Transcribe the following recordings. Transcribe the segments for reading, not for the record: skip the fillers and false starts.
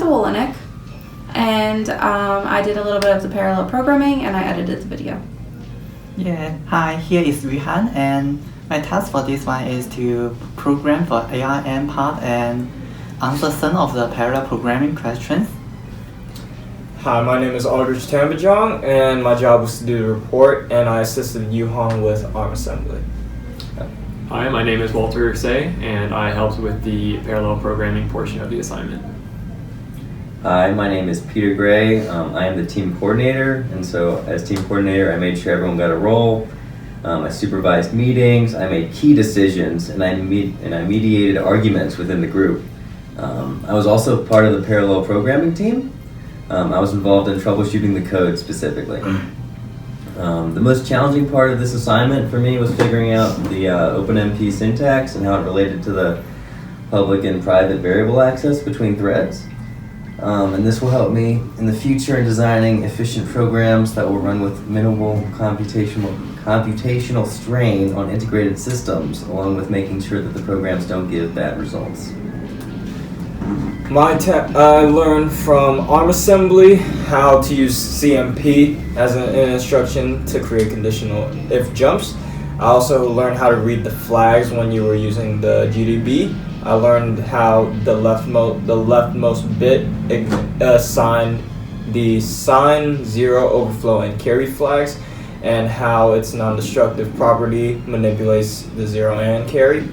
Wolenick, and I did a little bit of the parallel programming, and I edited the video. Yeah, hi, here is Rihan, and my task for this one is to program for ARM part and answer some of the parallel programming questions. Hi, my name is Aldrich Tambajong, and my job was to do the report, and I assisted Yuhan with ARM assembly. Hi, my name is Walter Say, and I helped with the parallel programming portion of the assignment. Hi, my name is Peter Gray. I am the team coordinator, and so as team coordinator, I made sure everyone got a role. I supervised meetings, I made key decisions, and I mediated arguments within the group. I was also part of the parallel programming team. I was involved in troubleshooting the code specifically. The most challenging part of this assignment for me was figuring out the OpenMP syntax and how it related to the public and private variable access between threads. And this will help me in the future in designing efficient programs that will run with minimal computational strain on integrated systems, along with making sure that the programs don't give bad results. I learned from ARM assembly how to use CMP as an instruction to create conditional if jumps. I also learned how to read the flags when you were using the GDB. I learned how the leftmost bit assigned the sign, zero, overflow, and carry flags, and how its non-destructive property manipulates the zero and carry.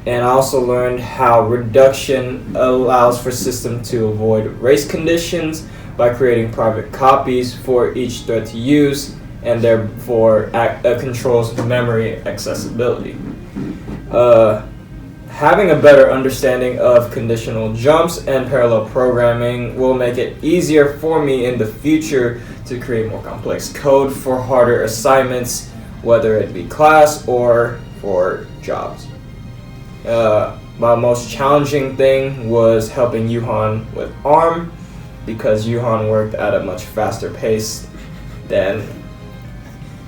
And I also learned how reduction allows for system to avoid race conditions by creating private copies for each thread to use, and therefore controls memory accessibility. Having a better understanding of conditional jumps and parallel programming will make it easier for me in the future to create more complex code for harder assignments, whether it be class or for jobs. My most challenging thing was helping Yuhan with ARM, because Yuhan worked at a much faster pace than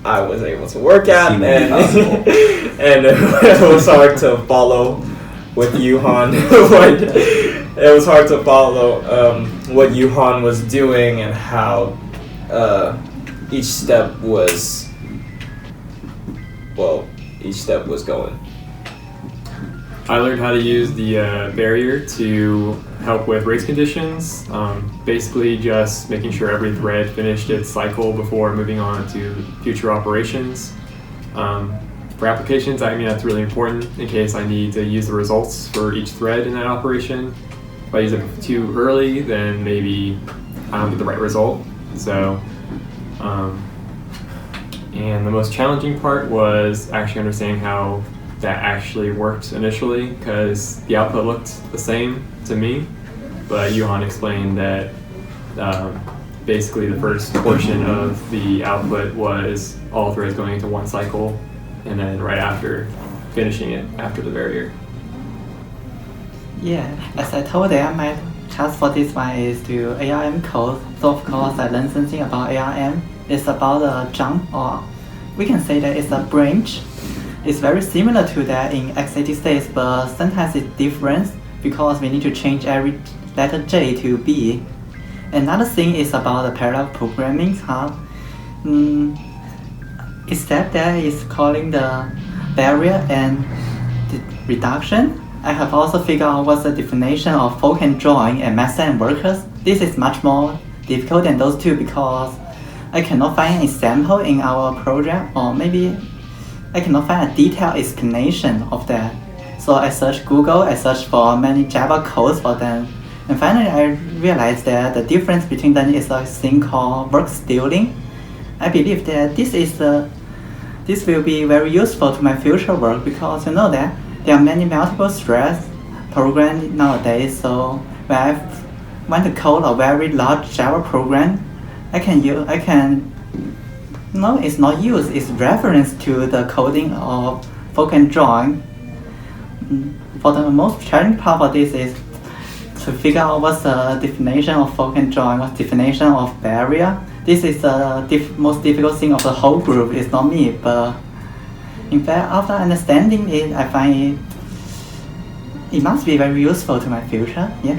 I was able to work at, and it was hard to follow with Yuhan. It was hard to follow what Yuhan was doing and how each step was going. I learned how to use the barrier to help with race conditions, basically just making sure every thread finished its cycle before moving on to future operations. For applications, I mean, that's really important in case I need to use the results for each thread in that operation. If I use it too early, then maybe I don't get the right result. So, and the most challenging part was actually understanding how that actually worked initially, because the output looked the same to me, but Yuhan explained that basically the first portion of the output was all threads going into one cycle, and then right after finishing it after the barrier. Yeah, as I told them, my task for this one is to ARM code. So of course I learned something about ARM. It's about a jump, or we can say that it's a branch. It's very similar to that in x86, but sometimes it's different because we need to change every letter J to B. Another thing is about the parallel programming. Except that is calling the barrier and the reduction. I have also figured out what's the definition of folk and drawing and master and workers. This is much more difficult than those two because I cannot find an example in our program, or maybe I cannot find a detailed explanation of that. So I searched Google, I searched for many Java codes for them, and finally I realized that the difference between them is a thing called work stealing. I believe that this will be very useful to my future work, because you know that there are many multiple threads programmed nowadays. So when I want to code a very large Java program, it's not used, it's reference to the coding of folk and drawing. For the most challenging part of this is to figure out what's the definition of folk and drawing, what's the definition of barrier. This is the most difficult thing of the whole group. It's not me, but in fact, after understanding it, I find it must be very useful to my future. Yeah.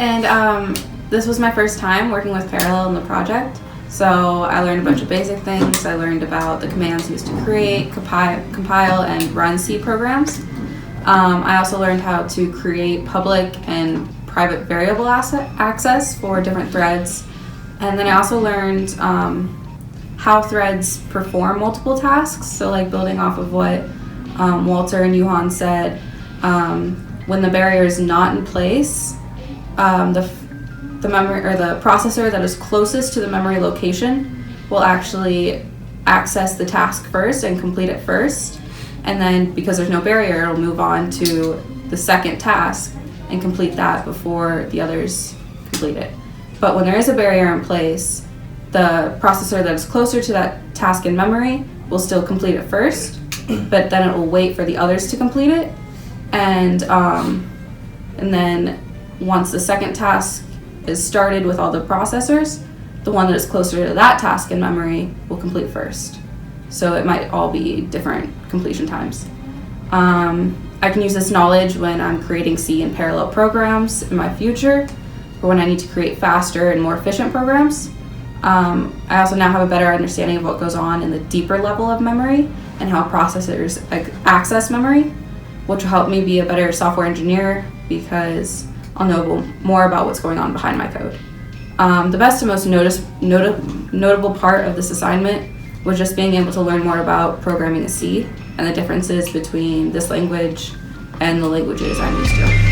And this was my first time working with Parallel in the project. So I learned a bunch of basic things. I learned about the commands used to create, compile, and run C programs. I also learned how to create public and private variable access for different threads. And then I also learned how threads perform multiple tasks. So like building off of what Walter and Johan said, when the barrier is not in place, the memory or the processor that is closest to the memory location will actually access the task first and complete it first. And then because there's no barrier, it'll move on to the second task and complete that before the others complete it. But when there is a barrier in place, the processor that is closer to that task in memory will still complete it first, but then it will wait for the others to complete it. And then once the second task is started with all the processors, the one that is closer to that task in memory will complete first. So it might all be different completion times. I can use this knowledge when I'm creating C and parallel programs in my future, or when I need to create faster and more efficient programs. I also now have a better understanding of what goes on in the deeper level of memory and how processors access memory, which will help me be a better software engineer because I'll know more about what's going on behind my code. The best and most notable part of this assignment was just being able to learn more about programming in C and the differences between this language and the languages I'm used to.